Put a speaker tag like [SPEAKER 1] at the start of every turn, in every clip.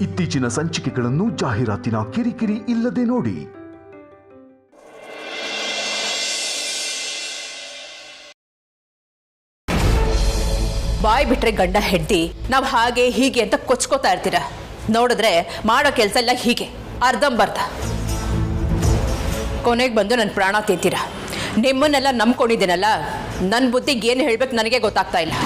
[SPEAKER 1] ಇತ್ತೀಚಿನ ಸಂಚಿಕೆಗಳನ್ನು ಜಾಹೀರಾತಿನ ಕಿರಿಕಿರಿ ಇಲ್ಲದೆ ನೋಡಿ.
[SPEAKER 2] ಬಾಯ್ ಬಿಟ್ರೆ ಗಂಡ ಹೆಂಡತಿ ನಾವು ಹಾಗೆ ಹೀಗೆ ಅಂತ ಕೊಚ್ಕೋತಾ ಇರ್ತೀರ. ನೋಡಿದ್ರೆ ಮಾಡೋ ಕೆಲಸ ಎಲ್ಲ ಹೀಗೆ ಅರ್ಧಂಬರ್ಧ. ಕೊನೆಗೆ ಬಂದು ನನ್ನ ಪ್ರಾಣ ತಿಂತೀರ. ನಿಮ್ಮನ್ನೆಲ್ಲ ನಂಬ್ಕೊಂಡಿದ್ದೀನಲ್ಲ, ನನ್ನ ಬುದ್ಧಿಗೆ ಏನು ಹೇಳ್ಬೇಕು ನನಗೆ ಗೊತ್ತಾಗ್ತಾ ಇಲ್ಲ.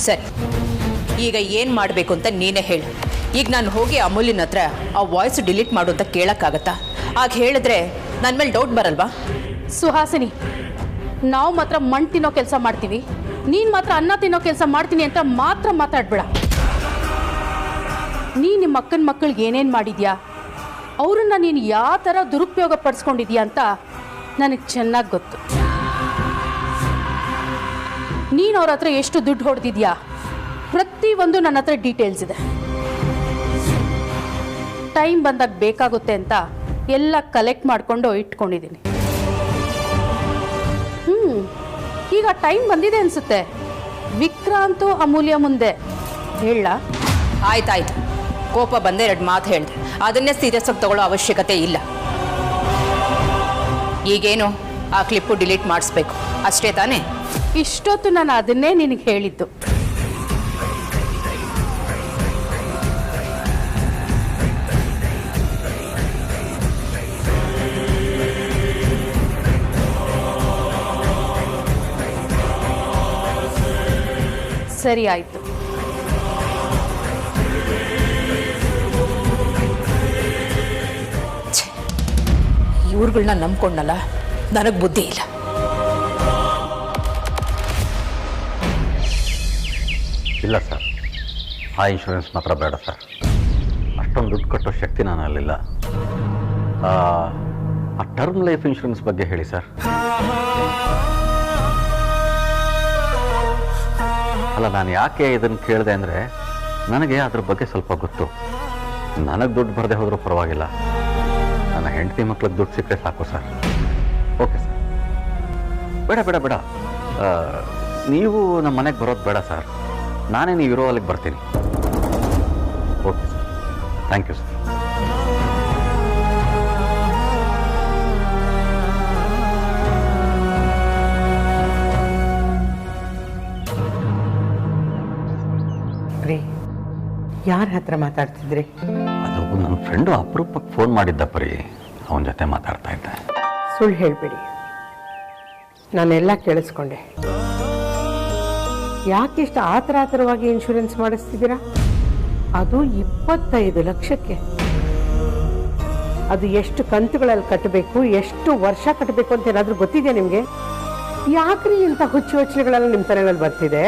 [SPEAKER 2] ಸರಿ, ಈಗ ಏನು ಮಾಡಬೇಕು ಅಂತ ನೀನೇ ಹೇಳು. ಈಗ ನಾನು ಹೋಗಿ ಅಮೂಲ್ಯನ ಹತ್ರ ಆ ವಾಯ್ಸ್ ಡಿಲೀಟ್ ಮಾಡು ಅಂತ ಕೇಳೋಕ್ಕಾಗತ್ತಾ? ಆಗ ಹೇಳಿದ್ರೆ ನನ್ನ ಮೇಲೆ ಡೌಟ್ ಬರಲ್ವಾ?
[SPEAKER 3] ಸುಹಾಸಿನಿ, ನಾವು ಮಾತ್ರ ಮಣ್ಣು ತಿನ್ನೋ ಕೆಲಸ ಮಾಡ್ತೀವಿ, ನೀನು ಮಾತ್ರ ಅನ್ನ ತಿನ್ನೋ ಕೆಲಸ ಮಾಡ್ತೀನಿ ಅಂತ ಮಾತ್ರ ಮಾತಾಡ್ಬೇಡ. ನಿಮ್ಮ ಅಕ್ಕನ ಮಕ್ಕಳಿಗೆ ಏನೇನು ಮಾಡಿದ್ಯಾ, ಅವರನ್ನು ನೀನು ಯಾವ ಥರ ದುರುಪಯೋಗ ಪಡಿಸ್ಕೊಂಡಿದ್ಯಾ ಅಂತ ನನಗೆ ಚೆನ್ನಾಗಿ ಗೊತ್ತು. ನೀನು ಅವ್ರ ಹತ್ರ ಎಷ್ಟು ದುಡ್ಡು ಹೊಡೆದಿದ್ಯಾ ಪ್ರತಿಯೊಂದು ನನ್ನ ಹತ್ರ ಡೀಟೇಲ್ಸ್ ಇದೆ. ಟೈಮ್ ಬಂದಾಗ ಬೇಕಾಗುತ್ತೆ ಅಂತ ಎಲ್ಲ ಕಲೆಕ್ಟ್ ಮಾಡಿಕೊಂಡು ಇಟ್ಕೊಂಡಿದ್ದೀನಿ. ಈಗ ಟೈಮ್ ಬಂದಿದೆ ಅನಿಸುತ್ತೆ. ವಿಕ್ರಾಂತು ಅಮೂಲ್ಯ ಮುಂದೆ ಹೇಳ.
[SPEAKER 2] ಆಯ್ತಾಯ್ತು, ಕೋಪ ಬಂದೆ 2 ಮಾತು ಹೇಳಿದೆ, ಅದನ್ನೇ ಸೀರಿಯಸ್ ಆಗಿ ತಗೊಳ್ಳೋ ಅವಶ್ಯಕತೆ ಇಲ್ಲ. ಈಗೇನು ಆ ಕ್ಲಿಪ್ಪು ಡಿಲೀಟ್ ಮಾಡಿಸ್ಬೇಕು ಅಷ್ಟೇ ತಾನೇ?
[SPEAKER 3] ಇಷ್ಟೊತ್ತು ನಾನು ಅದನ್ನೇ ನಿನಗೆ ಹೇಳಿದ್ದು. ಸರಿ ಆಯಿತು.
[SPEAKER 2] ಇವ್ರುಗಳನ್ನ ನಂಬ್ಕೊಂಡಲ್ಲ, ನನಗೆ ಬುದ್ಧಿ ಇಲ್ಲ.
[SPEAKER 4] ಇಲ್ಲ ಸರ್, ಆ ಇನ್ಶೂರೆನ್ಸ್ ಮಾತ್ರ ಬೇಡ ಸರ್. ಅಷ್ಟೊಂದು ದುಡ್ಡು ಕಟ್ಟೋ ಶಕ್ತಿ ನನ್ನಲ್ಲಿಲ್ಲ. ಆ ಟರ್ಮ್ ಲೈಫ್ ಇನ್ಶೂರೆನ್ಸ್ ಬಗ್ಗೆ ಹೇಳಿ ಸರ್. ಅಲ್ಲ, ನಾನು ಯಾಕೆ ಇದನ್ನು ಕೇಳಿದೆ ಅಂದರೆ, ನನಗೆ ಅದ್ರ ಬಗ್ಗೆ ಸ್ವಲ್ಪ ಗೊತ್ತು. ನನಗೆ ದುಡ್ಡು ಬರದೆ ಹೋದರೂ ಪರವಾಗಿಲ್ಲ, ನನ್ನ ಹೆಂಡತಿ ಮಕ್ಳಿಗೆ ದುಡ್ಡು ಸಿಕ್ಕರೆ ಸಾಕು ಸರ್. ಓಕೆ ಸರ್, ಬೇಡ ಬೇಡ ಬೇಡ, ನೀವು ನಮ್ಮ ಮನೆಗೆ ಬರೋದು ಬೇಡ ಸರ್. ನಾನೇ ನೀವು ಇರೋ ಅಲ್ಲಿಗೆ ಬರ್ತೀನಿ. Okay sir, thank you sir.
[SPEAKER 5] ರೀ, ಯಾರ ಹತ್ರ ಮಾತಾಡ್ತಿದ್ರಿ?
[SPEAKER 4] ಅದು ನನ್ನ ಫ್ರೆಂಡು ಅಪರೂಪಕ್ಕೆ ಫೋನ್ ಮಾಡಿದ್ದ ಪರಿ, ಅವನ ಜೊತೆ ಮಾತಾಡ್ತಾ ಇದ್ದೆ.
[SPEAKER 5] ಸುಳ್ಳು ಹೇಳಬೇಡಿ, ನಾನೆಲ್ಲ ಕೇಳಿಸ್ಕೊಂಡೆ. ಯಾಕಿಷ್ಟು ಆತರವಾಗಿ ಇನ್ಶೂರೆನ್ಸ್ ಮಾಡಿಸ್ತಿದ್ದೀರಾ? ಅದು 25 ಲಕ್ಷಕ್ಕೆ. ಅದು ಎಷ್ಟು ಕಂತುಗಳಲ್ಲಿ ಕಟ್ಟಬೇಕು, ಎಷ್ಟು ವರ್ಷ ಕಟ್ಟಬೇಕು ಅಂತ ಏನಾದರೂ ಗೊತ್ತಿದೆಯಾ ನಿಮಗೆ? ಯಾಕ್ರಿ ಇಂಥ ಹುಚ್ಚು ಯೋಚನೆಗಳೆಲ್ಲ ನಿಮ್ಮ ತಲೆಗಳಲ್ಲಿ ಬರ್ತಿದೆ?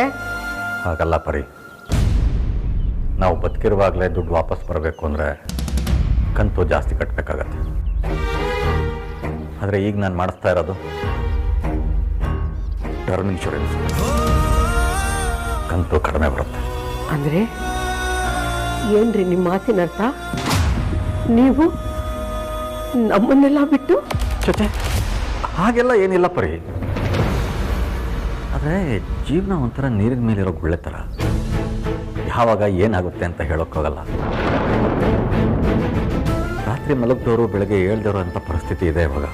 [SPEAKER 4] ಹಾಗಲ್ಲ ಪರಿ, ನಾವು ಬದುಕಿರುವಾಗಲೇ ದುಡ್ಡು ವಾಪಸ್ ಬರಬೇಕು ಅಂದರೆ ಕಂತು ಜಾಸ್ತಿ ಕಟ್ಟಬೇಕಾಗತ್ತೆ. ಆದರೆ ಈಗ ನಾನು ಮಾಡಿಸ್ತಾ ಇರೋದು ಟರ್ಮ್ ಇನ್ಶೂರೆನ್ಸ್, ಕಂತು ಕಡಿಮೆ ಬರುತ್ತೆ.
[SPEAKER 5] ಅಂದರೆ ಏನ್ರಿ ನಿಮ್ಮ ಮಾತಿನ ಅರ್ಥ? ನೀವು ನಮ್ಮನ್ನೆಲ್ಲ ಬಿಟ್ಟು?
[SPEAKER 4] ಜೊತೆ ಹಾಗೆಲ್ಲ ಏನಿಲ್ಲ ಪರಿ. ಆದರೆ ಜೀವನ ಒಂಥರ ನೀರಿನ ಮೇಲಿರೋ ಗುಳ್ಳೆ ಥರ, ಯಾವಾಗ ಏನಾಗುತ್ತೆ ಅಂತ ಹೇಳೋಕ್ಕಾಗಲ್ಲ. ರಾತ್ರಿ ಮಲಗಿದವರು ಬೆಳಗ್ಗೆ ಏಳ್ದವರು ಅಂತ ಪರಿಸ್ಥಿತಿ ಇದೆ ಇವಾಗ.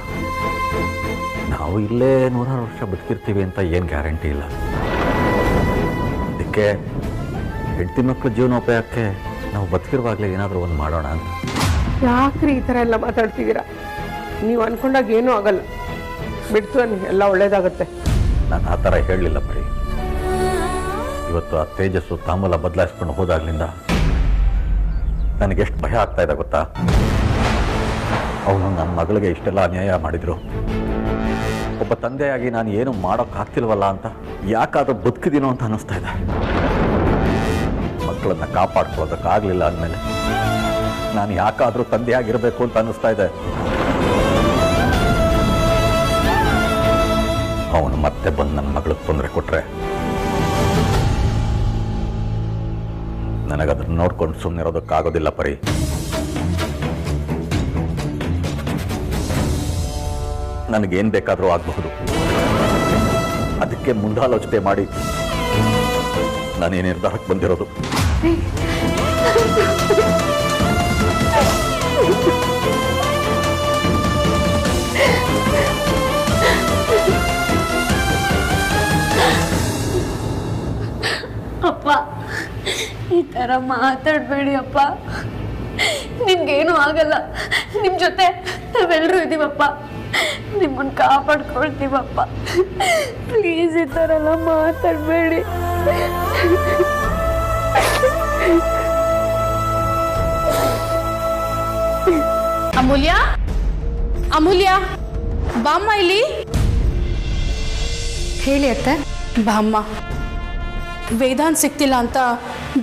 [SPEAKER 4] ನಾವು ಇಲ್ಲೇ 100 ವರ್ಷ ಬದುಕಿರ್ತೀವಿ ಅಂತ ಏನು ಗ್ಯಾರಂಟಿ ಇಲ್ಲ. ಅದಕ್ಕೆ ಹೆಂಡತಿ ಮಕ್ಕಳು ಜೀವನೋಪಾಯಕ್ಕೆ ನಾವು ಬದುಕಿರುವಾಗಲೇ ಏನಾದರೂ ಒಂದು ಮಾಡೋಣ ಅಂತ.
[SPEAKER 5] ಯಾಕ್ರಿ ಈ ಥರ ಎಲ್ಲ ಮಾತಾಡ್ತಿದ್ದೀರಾ? ನೀವು ಅನ್ಕೊಂಡಾಗ ಏನೂ ಆಗಲ್ಲ, ಬಿಡ್ತು ಅನ್ನಿ, ಎಲ್ಲ ಒಳ್ಳೇದಾಗುತ್ತೆ.
[SPEAKER 4] ನಾನು ಆ ಥರ ಹೇಳಲಿಲ್ಲ ಪರಿ. ಇವತ್ತು ಆ ತೇಜಸ್ಸು ತಾಂಬೂಲ ಬದಲಾಯಿಸ್ಕೊಂಡು ಹೋದಾಗ್ಲಿಂದ ನನಗೆಷ್ಟು ಭಯ ಆಗ್ತಾ ಇದೆ ಗೊತ್ತಾ? ಅವನು ನನ್ನ ಮಗಳಿಗೆ ಇಷ್ಟೆಲ್ಲ ಅನ್ಯಾಯ ಮಾಡಿದ್ರು. ಒಬ್ಬ ತಂದೆಯಾಗಿ ನಾನು ಏನು ಮಾಡೋಕ್ಕಾಗ್ತಿಲ್ವಲ್ಲ ಅಂತ, ಯಾಕಾದರೂ ಬದುಕಿದೀನೋ ಅಂತ ಅನ್ನಿಸ್ತಾ ಇದೆ. ಮಕ್ಕಳನ್ನ ಕಾಪಾಡ್ಕೊಳ್ಳೋದಕ್ಕಾಗಲಿಲ್ಲ ಅಂದಮೇಲೆ ನಾನು ಯಾಕಾದರೂ ತಂದೆಯಾಗಿರಬೇಕು ಅಂತ ಅನ್ನಿಸ್ತಾ ಇದೆ. ಅವನು ಮತ್ತೆ ಬಂದು ನನ್ನ ಮಗಳಿಗೆ ತೊಂದರೆ ಕೊಟ್ಟರೆ ನನಗದನ್ನು ನೋಡ್ಕೊಂಡು ಸುಮ್ಮನಿರೋದಕ್ಕಾಗೋದಿಲ್ಲ ಪರಿ. ನನಗೇನು ಬೇಕಾದರೂ ಆಗಬಹುದು. ಅದಕ್ಕೆ ಮುಂದಾಲೋಚನೆ ಮಾಡಿ ನಾನೇ ನಿರ್ಧಾರಕ್ಕೆ ಬಂದಿರೋದು.
[SPEAKER 6] ಅಪ್ಪ, ಈ ಥರ ಮಾತಾಡಬೇಡಿ ಅಪ್ಪ. ನಿಮ್ಗೇನು ಆಗಲ್ಲ. ನಿಮ್ಮ ಜೊತೆ ನಾವೆಲ್ಲರೂ ಇದ್ದೀವಪ್ಪ. ನಿಮ್ಮನ್ನು ಕಾಪಾಡ್ಕೊಳ್ತೀವಪ್ಪ. ಪ್ಲೀಸ್ ಈ ಥರ ಎಲ್ಲ ಮಾತಾಡಬೇಡಿ.
[SPEAKER 3] ಅಮೂಲ್ಯ, ಅಮೂಲ್ಯ, ಬಾಮ್ಮ ಇಲ್ಲಿ.
[SPEAKER 6] ಹೇಳಿ ಅತ್ತೆ.
[SPEAKER 3] ಬಾಮ್ಮ, ವೇದಾಂತ್ ಸಿಗ್ತಿಲ್ಲ ಅಂತ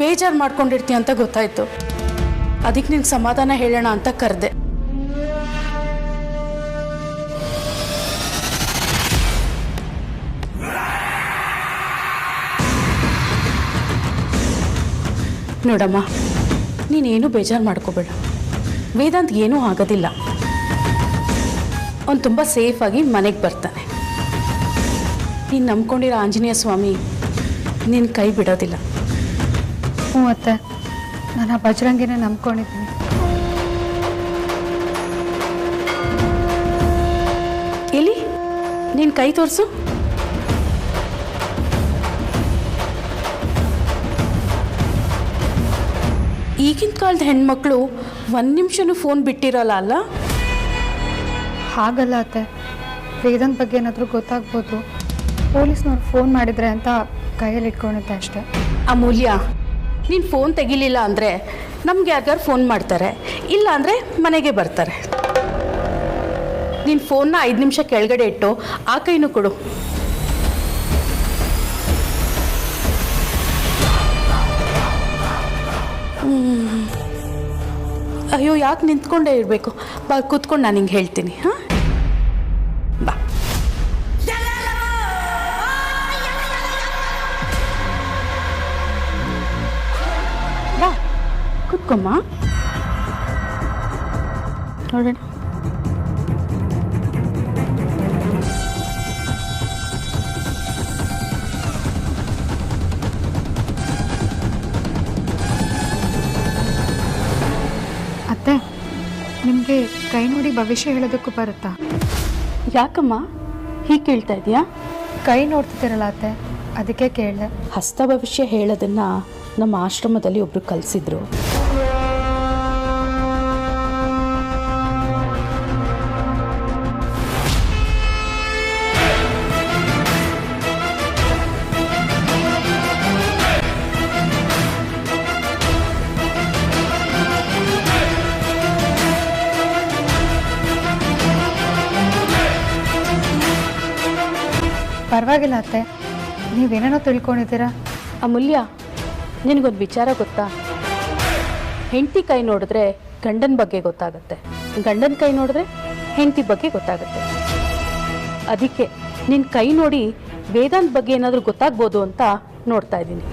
[SPEAKER 3] ಬೇಜಾರು ಮಾಡ್ಕೊಂಡಿರ್ತೀಯ ಅಂತ ಗೊತ್ತಾಯ್ತು. ಅದಕ್ಕೆ ನಿನ್ಗೆ ಸಮಾಧಾನ ಹೇಳೋಣ ಅಂತ ಕರೆದೆ. ನೋಡಮ್ಮ, ನೀನೇನು ಬೇಜಾರು ಮಾಡ್ಕೋಬೇಡ. ವೇದಾಂತ್ ಏನೂ ಆಗೋದಿಲ್ಲ. ಅವನು ತುಂಬ ಸೇಫಾಗಿ ಮನೆಗೆ ಬರ್ತಾನೆ. ನೀನು ನಂಬ್ಕೊಂಡಿರೋ ಆಂಜನೇಯ ಸ್ವಾಮಿ ನಿನ್ನ ಕೈ ಬಿಡೋದಿಲ್ಲ.
[SPEAKER 6] ಹ್ಞೂ ಅತ್ತೆ, ನಾನು ಆ ಬಜರಂಗಿನೇ ನಂಬ್ಕೊಂಡಿದ್ದೀನಿ.
[SPEAKER 3] ಎಲ್ಲಿ ನಿನ್ನ ಕೈ ತೋರಿಸು. ಈಗಿನ ಕಾಲದ ಹೆಣ್ಮಕ್ಳು 1 ನಿಮಿಷನೂ ಫೋನ್ ಬಿಟ್ಟಿರಲ್ಲ ಅಲ್ಲ?
[SPEAKER 6] ಹಾಗಲ್ಲ ಅತ್ತೆ, ವೇದಾಂತ್ ಬಗ್ಗೆ ಏನಾದರೂ ಗೊತ್ತಾಗ್ಬೋದು. ಪೊಲೀಸ್ನವ್ರು ಫೋನ್ ಮಾಡಿದ್ರೆ ಅಂತ ಕೈಯಲ್ಲಿ ಇಟ್ಕೊಂಡಿದ್ದೆ ಅಷ್ಟೆ.
[SPEAKER 3] ಅಮೂಲ್ಯ, ನೀನು ಫೋನ್ ತೆಗಿಲಿಲ್ಲ ಅಂದರೆ ನಮ್ಗೆ ಯಾರ್ಯಾರು ಫೋನ್ ಮಾಡ್ತಾರೆ, ಇಲ್ಲ ಅಂದರೆ ಮನೆಗೆ ಬರ್ತಾರೆ. ನೀನು ಫೋನ್ನ 5 ನಿಮಿಷ ಕೆಳಗಡೆ ಇಟ್ಟು ಆ ಕೈನೂ ಕೊಡು. ಅಯ್ಯೋ, ಯಾಕೆ ನಿಂತ್ಕೊಂಡೇ ಇರಬೇಕು? ಬಾ, ಕೂತ್ಕೊಂಡು ನಾನು ಹಿಂಗೆ ಹೇಳ್ತೀನಿ. ಹಾಂ, ಬಾ. ಬಾ, ಕೂತ್ಕೊಮ್ಮ. ನೋಡೋಣ.
[SPEAKER 6] ಅತ್ತೆ, ನಿಮಗೆ ಕೈ ನೋಡಿ ಭವಿಷ್ಯ ಹೇಳೋದಕ್ಕೂ ಬರುತ್ತಾ?
[SPEAKER 3] ಯಾಕಮ್ಮ ಹೀಗೆ ಕೇಳ್ತಾ ಇದೆಯಾ?
[SPEAKER 6] ಕೈ ನೋಡ್ತಿದ್ದೀರಲ್ಲ ಅತ್ತೆ, ಅದಕ್ಕೆ ಕೇಳಿದೆ.
[SPEAKER 3] ಹಸ್ತ ಭವಿಷ್ಯ ಹೇಳೋದನ್ನು ನಮ್ಮ ಆಶ್ರಮದಲ್ಲಿ ಒಬ್ಬರು ಕಲಿಸಿದ್ರು.
[SPEAKER 6] ಪರವಾಗಿಲ್ಲ ಅತ್ತೆ, ನೀವೇನೇನೋ ತಿಳ್ಕೊಂಡಿದ್ದೀರಾ.
[SPEAKER 3] ಅಮೂಲ್ಯ, ನಿನಗೊಂದು ವಿಚಾರ ಗೊತ್ತಾ? ಹೆಂಡತಿ ಕೈ ನೋಡಿದ್ರೆ ಗಂಡನ ಬಗ್ಗೆ ಗೊತ್ತಾಗುತ್ತೆ, ಗಂಡನ ಕೈ ನೋಡಿದ್ರೆ ಹೆಂಡತಿ ಬಗ್ಗೆ ಗೊತ್ತಾಗುತ್ತೆ. ಅದಕ್ಕೆ ನಿನ್ನ ಕೈ ನೋಡಿ ವೇದಾಂತ್ ಬಗ್ಗೆ ಏನಾದರೂ ಗೊತ್ತಾಗ್ಬೋದು ಅಂತ ನೋಡ್ತಾ ಇದ್ದೀನಿ.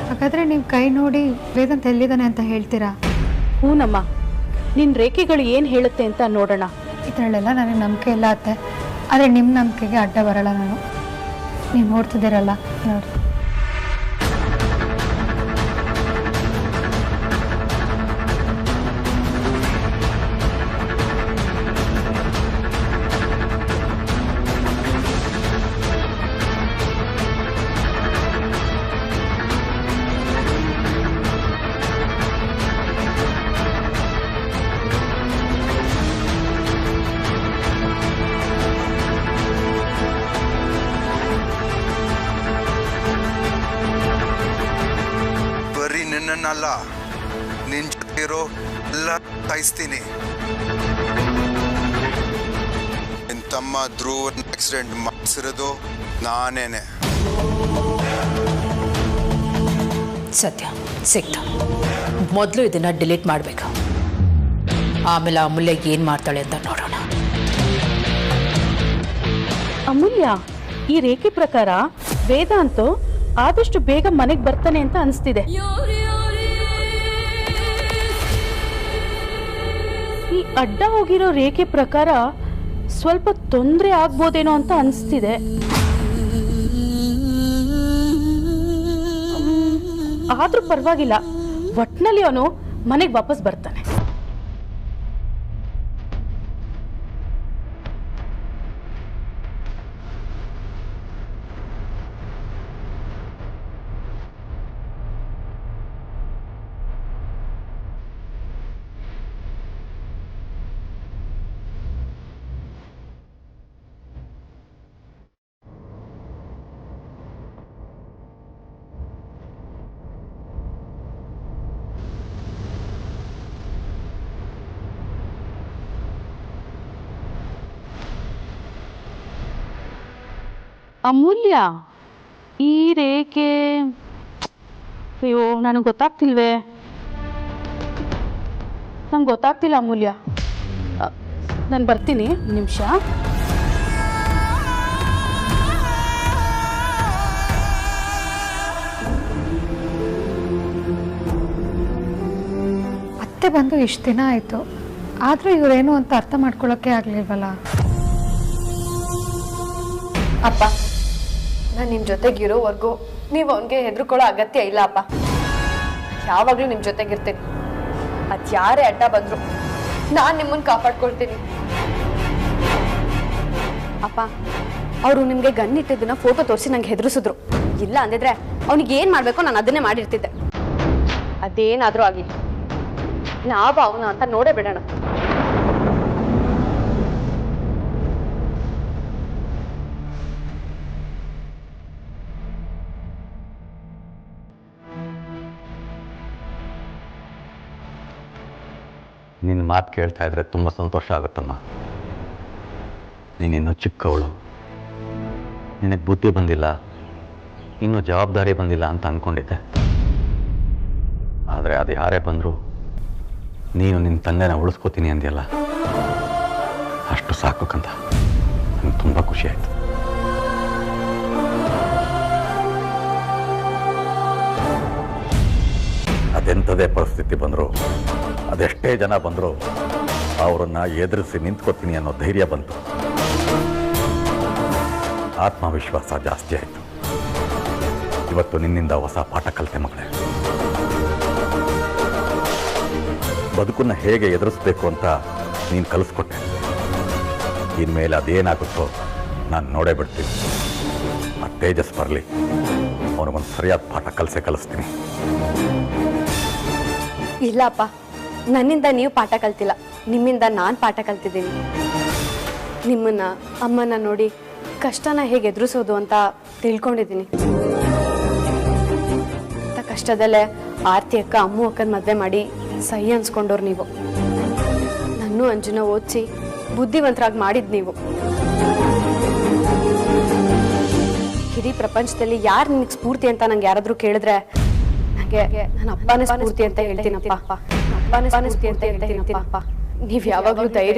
[SPEAKER 6] ಹಾಗಾದರೆ ನೀವು ಕೈ ನೋಡಿ ವೇದಾಂತ್ ಎಲ್ಲಿದ್ದಾನೆ ಅಂತ ಹೇಳ್ತೀರಾ?
[SPEAKER 3] ಹೂನಮ್ಮ, ನಿನ್ನ ರೇಖೆಗಳು ಏನು ಹೇಳುತ್ತೆ ಅಂತ ನೋಡೋಣ.
[SPEAKER 6] ಇದರಲ್ಲೆಲ್ಲ ನನಗೆ ನಂಬಿಕೆ ಇಲ್ಲ ಅತ್ತೆ, ಆದರೆ ನಿಮ್ಮ ನಂಬಿಕೆಗೆ ಅಡ್ಡ ಬರಲ್ಲ ನಾನು. ನೀವು ನೋಡ್ತಿದ್ದೀರಲ್ಲ, ನೋಡಿ.
[SPEAKER 7] ಬರೀ ನಿನ್ನನ್ನಲ್ಲ, ನಿನ್ ಜೊತೆ ಇರೋ ಎಲ್ಲ ಒತ್ತಾಯಿಸ್ತೀನಿ. ನಿನ್ನ ತಮ್ಮ ಧ್ರುವನ್ ಆಕ್ಸಿಡೆಂಟ್ ಮಾಡಿಸಿರೋದು ನಾನೇನೆ.
[SPEAKER 2] ಸತ್ಯ ಸಿಕ್ತ. ಮೊದಲು ಇದನ್ನ ಡಿಲೀಟ್ ಮಾಡಬೇಕು, ಆಮೇಲೆ ಅಮೂಲ್ಯ ಏನು ಮಾಡ್ತಾಳೆ ಅಂತ ನೋಡೋಣ.
[SPEAKER 3] ಅಮೂಲ್ಯ, ಈ ರೇಖೆ ಪ್ರಕಾರ ವೇದಾಂತು ಆದಷ್ಟು ಬೇಗ ಮನೆಗೆ ಬರ್ತಾನೆ ಅಂತ ಅನಿಸ್ತಿದೆ. ಈ ಅಡ್ಡ ಹೋಗಿರೋ ರೇಖೆ ಪ್ರಕಾರ ಸ್ವಲ್ಪ ತೊಂದರೆ ಆಗ್ಬೋದೇನೋ ಅಂತ ಅನಿಸ್ತಿದೆ. ಆದ್ರೂ ಪರವಾಗಿಲ್ಲ, ಒಟ್ನಲ್ಲಿ ಅವನು ಮನೆಗೆ ವಾಪಸ್ ಬರ್ತಾನೆ. ಅಮೂಲ್ಯ, ಈ ರೇಖೆ ಅಯ್ಯೋ ನನಗೆ ಗೊತ್ತಾಗ್ತಿಲ್ವೇ? ನಂಗೆ ಗೊತ್ತಾಗ್ತಿಲ್ಲ ಅಮೂಲ್ಯ. ನಾನು ಬರ್ತೀನಿ, ನಿಮಿಷ.
[SPEAKER 6] ಅತ್ತೆ ಬಂದು ಇಷ್ಟು ದಿನ ಆಯಿತು, ಆದರೂ ಇವರೇನು ಅಂತ ಅರ್ಥ ಮಾಡ್ಕೊಳ್ಳೋಕ್ಕೆ ಆಗಲಿಲ್ವಲ್ಲ.
[SPEAKER 8] ಅಪ್ಪ, ನಾನು ನಿಮ್ಮ ಜೊತೆಗಿರೋವರೆಗೂ ನೀವು ಅವನಿಗೆ ಹೆದರ್ಕೊಳ್ಳೋ ಅಗತ್ಯ ಇಲ್ಲ ಅಪ್ಪ. ಯಾವಾಗಲೂ ನಿಮ್ಮ ಜೊತೆಗಿರ್ತೀನಿ. ಅದು ಯಾರೇ ಅಡ್ಡ ಬಂದರು ನಾನು ನಿಮ್ಮನ್ನು ಕಾಪಾಡ್ಕೊಳ್ತೀನಿ. ಅಪ್ಪ, ಅವರು ನಿಮಗೆ ಗನ್ ಇಟ್ಟಿದ್ದನ್ನ ಫೋಟೋ ತೋರಿಸಿ ನಂಗೆ ಹೆದರಿಸಿದ್ರು. ಇಲ್ಲ ಅಂದಿದ್ರೆ ಅವ್ನಿಗೆ ಏನು ಮಾಡಬೇಕೋ ನಾನು ಅದನ್ನೇ ಮಾಡಿರ್ತಿದ್ದೆ. ಅದೇನಾದರೂ ಆಗಲಿ, ನಾವು ಅವನ ಅಂತ ನೋಡೇ ಬಿಡೋಣ.
[SPEAKER 4] ನಿನ್ನ ಮಾತು ಕೇಳ್ತಾ ಇದ್ರೆ ತುಂಬ ಸಂತೋಷ ಆಗುತ್ತಮ್ಮ. ನೀನಿನ್ನೂ ಚಿಕ್ಕವಳು, ನಿನಗೆ ಬುದ್ಧಿ ಬಂದಿಲ್ಲ, ಇನ್ನೂ ಜವಾಬ್ದಾರಿ ಬಂದಿಲ್ಲ ಅಂತ ಅಂದ್ಕೊಂಡಿದ್ದೆ. ಆದರೆ ಅದು ಯಾರೇ ಬಂದರೂ ನೀನು ನಿನ್ನ ತಂದೆನ ಉಳಿಸ್ಕೋತೀನಿ ಅಂದ್ಯಲ್ಲ, ಅಷ್ಟು ಸಾಕಕ್ಕಂತ ನನಗೆ ತುಂಬ ಖುಷಿ ಆಯಿತು. ಅದೆಂಥದೇ ಪರಿಸ್ಥಿತಿ ಬಂದರೂ, ಅದೆಷ್ಟೇ ಜನ ಬಂದರೂ ಅವರನ್ನು ಎದುರಿಸಿ ನಿಂತ್ಕೋತೀನಿ ಅನ್ನೋ ಧೈರ್ಯ ಬಂತು. ಆತ್ಮವಿಶ್ವಾಸ ಜಾಸ್ತಿ ಆಯಿತು. ಇವತ್ತು ನಿನ್ನಿಂದ ಹೊಸ ಪಾಠ ಕಲಿತೆ ಮಗಳೇ. ಬದುಕನ್ನು ಹೇಗೆ ಎದುರಿಸ್ಬೇಕು ಅಂತ ನೀನು ಕಲಿಸ್ಕೊಟ್ಟೆ. ಇನ್ಮೇಲೆ ಅದೇನಾಗುತ್ತೋ ನಾನು ನೋಡೇ ಬಿಡ್ತೀನಿ. ಆ ತೇಜಸ್ ಬರಲಿ, ಅವನಿಗೊಂದು ಸರಿಯಾದ ಪಾಠ ಕಲಿಸ್ತೀನಿ.
[SPEAKER 8] ಇಲ್ಲಪ್ಪ, ನನ್ನಿಂದ ನೀವು ಪಾಠ ಕಲ್ತಿಲ್ಲ, ನಿಮ್ಮಿಂದ ನಾನು ಪಾಠ ಕಲ್ತಿದ್ದೀನಿ. ನಿಮ್ಮನ್ನ ಅಮ್ಮನ ನೋಡಿ ಕಷ್ಟನ ಹೇಗೆ ಎದುರಿಸೋದು ಅಂತ ತಿಳ್ಕೊಂಡಿದ್ದೀನಿ. ಅಂತ ಕಷ್ಟದಲ್ಲೇ ಆರ್ತಿ ಅಕ್ಕ ಅಮ್ಮು ಅಕ್ಕನ ಮದುವೆ ಮಾಡಿ ಸಹಿ ಅನ್ಸ್ಕೊಂಡವ್ರು ನೀವು. ನನ್ನೂ ಅಂಜುನ ಓದಿಸಿ ಬುದ್ಧಿವಂತರಾಗಿ ಮಾಡಿದ್ ನೀವು. ಇಡೀ ಪ್ರಪಂಚದಲ್ಲಿ ಯಾರು ನಿನಗೆ ಸ್ಫೂರ್ತಿ ಅಂತ ನಂಗೆ ಯಾರಾದರೂ ಕೇಳಿದ್ರೆ ನನಗೆ ನನ್ನ ಅಪ್ಪನೇ ಸ್ಫೂರ್ತಿ ಅಂತ ಹೇಳ್ತೀನಪ್ಪ. ಅಪ್ಪನೇ ಸ್ಫೂರ್ತಿ ಅಂತ ಹೇಳ್ತೀನಪ್ಪ. ನೀವು ಯಾವಾಗಲೂ ಧೈರ್ಯ.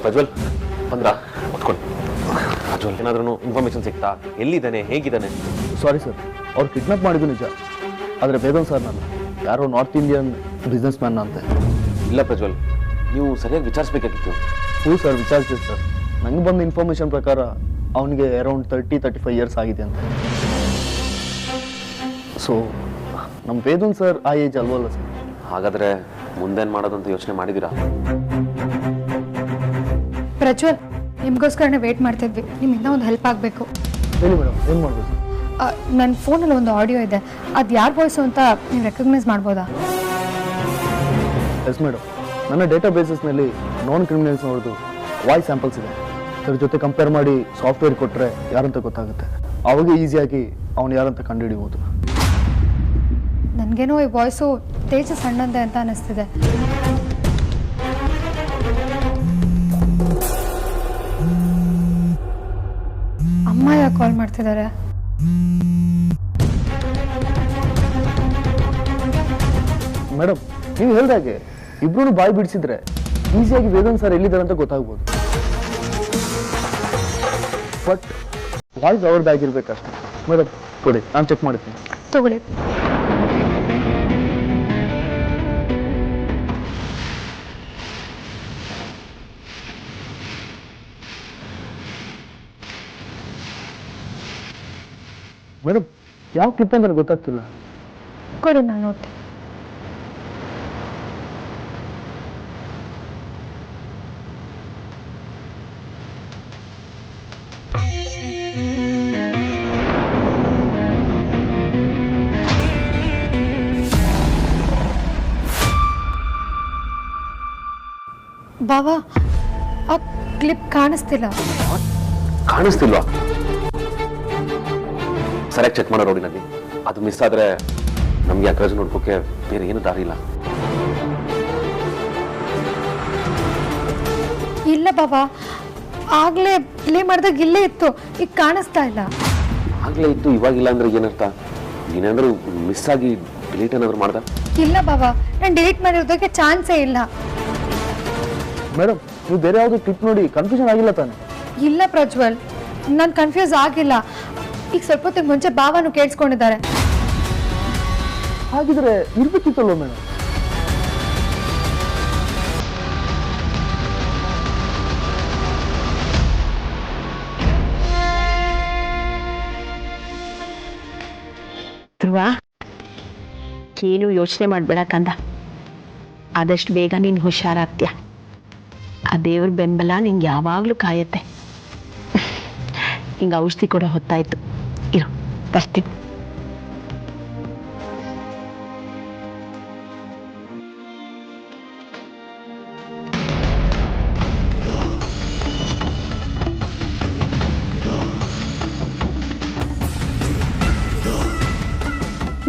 [SPEAKER 9] ಪ್ರಜ್ವಲ್ ಬಂದ್ರಾ? ಹೊತ್ಕೊಂಡು ಪ್ರಜ್ವಲ್, ಏನಾದ್ರೂ ಇನ್ಫಾರ್ಮೇಶನ್ ಸಿಗ್ತಾ? ಎಲ್ಲಿದ್ದಾನೆ, ಹೇಗಿದ್ದಾನೆ?
[SPEAKER 10] ಸಾರಿ ಸರ್, ಅವ್ರು ಕಿಡ್ನಾಪ್ ಮಾಡಿದ್ದು ನಿಜ. ಆದರೆ ವೇದನ್ ಸರ್ ನಾನು ಯಾರೋ ನಾರ್ತ್ ಇಂಡಿಯನ್ ಬಿಸ್ನೆಸ್ ಮ್ಯಾನ್ ಅಂತೆ.
[SPEAKER 9] ಇಲ್ಲ ಪ್ರಜ್ವಲ್, ನೀವು ಸರಿಯಾಗಿ ವಿಚಾರಿಸ್ಬೇಕಾಗಿತ್ತು.
[SPEAKER 10] ಹ್ಞೂ ಸರ್, ವಿಚಾರಿಸಿದೆ ಸರ್. ನಂಗೆ ಬಂದ ಇನ್ಫಾರ್ಮೇಷನ್ ಪ್ರಕಾರ ಅವನಿಗೆ ಅರೌಂಡ್ 30-35 ಇಯರ್ಸ್ ಆಗಿದೆ ಅಂತ. ಸೊ ನಮ್ಮ ವೇದನ್ ಸರ್ ಆ ಏಜ್ ಅಲ್ವಲ್ಲ ಸರ್.
[SPEAKER 9] ಹಾಗಾದರೆ ಮುಂದೇನು ಮಾಡೋದು ಅಂತ ಯೋಚನೆ ಮಾಡಿದ್ದೀರಾ?
[SPEAKER 6] ಪ್ರಜ್ವಲ್, ನಿಮಗೋಸ್ಕರನೇ ವೇಟ್ ಮಾಡ್ತಿದ್ವಿ. ನಿಮ್ಮಿಂದ ಒಂದು ಹೆಲ್ಪ್ ಆಗಬೇಕು.
[SPEAKER 10] ಹೇಳಿ ಮೇಡಮ್, ಏನು ಮಾಡಬೇಕು?
[SPEAKER 6] ನನ್ನ ಫೋನಲ್ಲಿ ಒಂದು ಆಡಿಯೋ ಇದೆ. ಅದು ಯಾರ ವಾಯ್ಸು ಅಂತ ನೀವು ರೆಕಗ್ನೈಸ್ ಮಾಡ್ಬೋದಾ?
[SPEAKER 10] ಎಸ್ ಮೇಡಮ್, ನನ್ನ ಡೇಟಾ ಬೇಸಸ್ನಲ್ಲಿ ನಾನ್ ಕ್ರಿಮಿನಲ್ಸ್ ನೋಡೋದು ವಾಯ್ಸ್ ಸ್ಯಾಂಪಲ್ಸ್ ಇದೆ. ಅದ್ರ ಜೊತೆ ಕಂಪೇರ್ ಮಾಡಿ ಸಾಫ್ಟ್ವೇರ್ ಕೊಟ್ಟರೆ ಯಾರಂತ ಗೊತ್ತಾಗುತ್ತೆ. ಅವಾಗ ಈಸಿಯಾಗಿ ಅವನು ಯಾರಂತ ಕಂಡುಹಿಡಿಬೋದು.
[SPEAKER 6] ನನಗೇನೋ ಈ ವಾಯ್ಸು ತೇಜಸ್ ಅಣ್ಣಂದೆ ಅಂತ ಅನ್ನಿಸ್ತಿದೆ. ಅಮ್ಮ ಯಾಕೆ ಕಾಲ್ ಮಾಡ್ತಿದ್ದಾರೆ?
[SPEAKER 10] ಮೇಡಮ್, ನೀವು ಹೇಳ್ದಾಗೆ ಇಬ್ರು ಬಾಯಿ ಬಿಡಿಸಿದ್ರೆ ಈಸಿಯಾಗಿ ವೇದನ್ ಸರ್ ಎಲ್ಲಿದ್ದಾರೆ ಅಂತ ಗೊತ್ತಾಗ್ಬೋದು. ಬಟ್ ವಾಯ್ಸ್ ಅವ್ರ ಬ್ಯಾಗ್ ಇರ್ಬೇಕಷ್ಟೆ. ಮೇಡಮ್ ಕೊಡಿ, ನಾನು ಚೆಕ್ ಮಾಡ್ತೀನಿ.
[SPEAKER 6] ತಗೊಳ್ಳಿ.
[SPEAKER 10] ಮೇಡಮ್, ಯಾವ ಕ್ಲಿಪ್ ಅಂತ ಗೊತ್ತಾಗ್ತಿಲ್ಲ.
[SPEAKER 6] ಕೊಡಿ, ನಾನು ನೋಡ್ತೀನಿ. ಬಾವಾ, ಆ ಕ್ಲಿಪ್ ಕಾಣಿಸ್ತಿಲ್ಲ.
[SPEAKER 9] ಕಾಣಿಸ್ತಿಲ್ವಾ? ಸರಿಯಾಗಿ ಚೆಕ್ ಮಾಡೋ ನೋಡಿ. ನನಗೆ ಅದು ಮಿಸ್ ಆದರೆ ನಮ್ಗೆ ಯಾಕೆ ರಜೆ ನೋಡ್ಕೋಕೆ ಬೇರೆ ಏನು ದಾರಿ ಇಲ್ಲ.
[SPEAKER 6] ಇಲ್ಲ ಬಾಬಾ, ಆಗ್ಲೇ ಪ್ಲೇ ಮಾಡಿದಾಗ ಇಲ್ಲೇ ಇತ್ತು, ಈಗ ಕಾಣಿಸ್ತಾ ಇಲ್ಲ.
[SPEAKER 9] ಆಗ್ಲೇ ಇತ್ತು, ಇವಾಗಿಲ್ಲ ಅಂದ್ರೆ ಏನರ್ಥ? ನೀನೇನಾದ್ರೂ ಮಿಸ್ ಆಗಿ ಡಿಲೀಟ್ ಏನಾದ್ರು ಮಾಡ್ದ?
[SPEAKER 6] ಇಲ್ಲ ಬಾಬಾ, ನಾನು ಡಿಲೀಟ್ ಮಾಡಿರೋದಕ್ಕೆ ಚಾನ್ಸೇ ಇಲ್ಲ.
[SPEAKER 10] ಮೇಡಮ್, ನೀವು ಬೇರೆ ಯಾವುದು ಕ್ಲಿಪ್ ನೋಡಿ ಕನ್ಫ್ಯೂಷನ್ ಆಗಿಲ್ಲ ತಾನೆ?
[SPEAKER 6] ಇಲ್ಲ ಪ್ರಜ್ವಲ್, ನಾನು ಕನ್ಫ್ಯೂಸ್ ಆಗಿಲ್ಲ. ಈಗ ಸ್ವಲ್ಪ ಹೊತ್ತಿಗೆ ಮುಂಚೆ ಭಾವನು ಕೇಳಿಸ್ಕೊಂಡಿದ್ದಾರೆ.
[SPEAKER 10] ಹಾಗಿದ್ರೆ ಇರ್ಬೇಕಿತ್ತಲ್ವ ಮೇಡಮ್?
[SPEAKER 11] ಧ್ರುವ, ಏನು ಯೋಚನೆ ಮಾಡಬೇಡ ಕಂದ. ಆದಷ್ಟು ಬೇಗ ನೀನು ಹುಷಾರಾಗ್ತೀಯ. ಆ ದೇವ್ರ ಬೆಂಬಲ ನಿಂಗೆ ಯಾವಾಗಲೂ ಕಾಯತ್ತೆ. ಹಿಂಗೆ ಔಷಧಿ ಕೂಡ ಹೊತ್ತಾಯ್ತು. ಇರು, ಬರ್ತೀನಿ.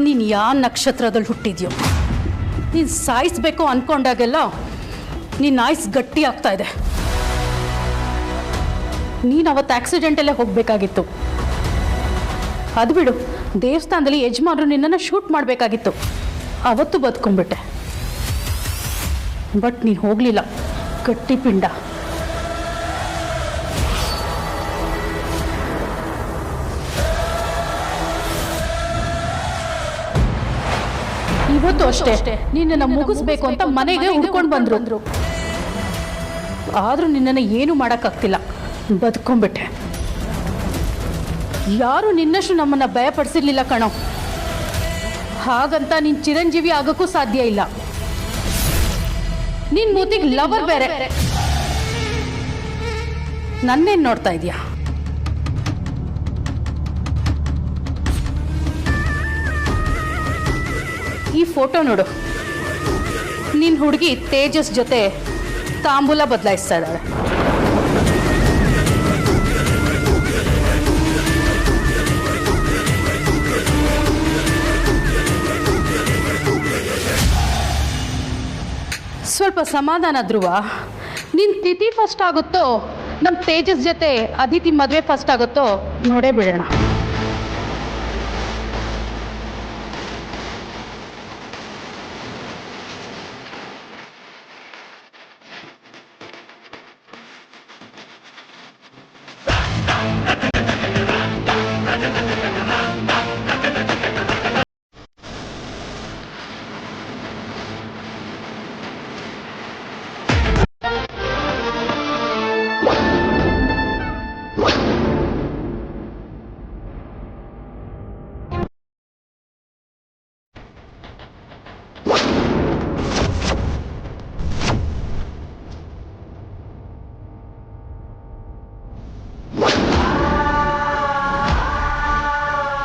[SPEAKER 3] ನೀನು ಯಾವ ನಕ್ಷತ್ರದಲ್ಲಿ ಹುಟ್ಟಿದ್ಯೋ, ನೀನು ಸಾಯಿಸ್ಬೇಕು ಅಂದ್ಕೊಂಡಾಗೆಲ್ಲ ನಿನ್ನ ಆಯ್ಸ್ ಗಟ್ಟಿ ಆಗ್ತಾ ಇದೆ. ನೀನು ಅವತ್ತು ಆಕ್ಸಿಡೆಂಟಲ್ಲೇ ಹೋಗಬೇಕಾಗಿತ್ತು. ಅದು ಬಿಡು, ದೇವಸ್ಥಾನದಲ್ಲಿ ಯಜಮಾನರು ನಿನ್ನನ್ನು ಶೂಟ್ ಮಾಡಬೇಕಾಗಿತ್ತು. ಅವತ್ತು ಬದುಕೊಂಡ್ಬಿಟ್ಟೆ. ಬಟ್ ನೀನು ಹೋಗಲಿಲ್ಲ, ಗಟ್ಟಿ ಪಿಂಡ. ಇವತ್ತು ಅಷ್ಟೇ ನಿನ್ನನ್ನು ಮುಗಿಸ್ಬೇಕು ಅಂತ ಮನೆಗೆ ಹುಡ್ಕೊಂಡು ಬಂದ್ರು. ಆದ್ರೂ ನಿನ್ನನ್ನು ಏನು ಮಾಡೋಕ್ಕಾಗ್ತಿಲ್ಲ, ಬದುಕೊಂಡ್ಬಿಟ್ಟೆ. ಯಾರು ನಿನ್ನಷ್ಟು ನಮ್ಮನ್ನ ಭಯಪಡಿಸಿರ್ಲಿಲ್ಲ ಕಣೋ. ಹಾಗಂತ ನೀನ್ ಚಿರಂಜೀವಿ ಆಗೋಕ್ಕೂ ಸಾಧ್ಯ ಇಲ್ಲ. ನಿನ್ ಮೂತಿಗೆ ಲವರ್ ಬೇರೆ. ನನ್ನೇನ್ ನೋಡ್ತಾ ಇದೀಯಾ? ಈ ಫೋಟೋ ನೋಡು. ನಿನ್ ಹುಡುಗಿ ತೇಜಸ್ ಜೊತೆ ತಾಂಬೂಲ ಬದಲಾಯಿಸ್ತಾ ಇದ್ದಾಳೆ. ಸ್ವಲ್ಪ ಸಮಾಧಾನ ಧ್ರುವ. ನಿನ್ ತಿಥಿ ಫಸ್ಟ್ ಆಗುತ್ತೋ ನಮ್ಮ ತೇಜಸ್ ಜೊತೆ ಅದಿತಿ ಮದುವೆ ಫಸ್ಟ್ ಆಗುತ್ತೋ ನೋಡೇ ಬಿಡೋಣ.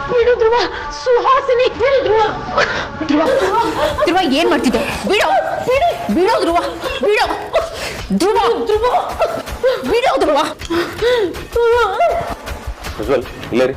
[SPEAKER 11] ಬಿಡು ಧ್ರುವ, ಸುಹಾಸಿನಿ ಬಿಡು ಧ್ರುವ.
[SPEAKER 2] ಧ್ರುವ ಏನ್ ಮಾಡ್ತಿದ್ದೆ? ಬಿಡೋ ಬಿಡೋ ಧ್ರುವ, ಬಿಡೋ ಧ್ರುವ, ಬಿಡೋ ಧ್ರುವ.
[SPEAKER 9] ಪ್ರಜ್ವಲ್ ಇಲ್ಲೇ ರೀ.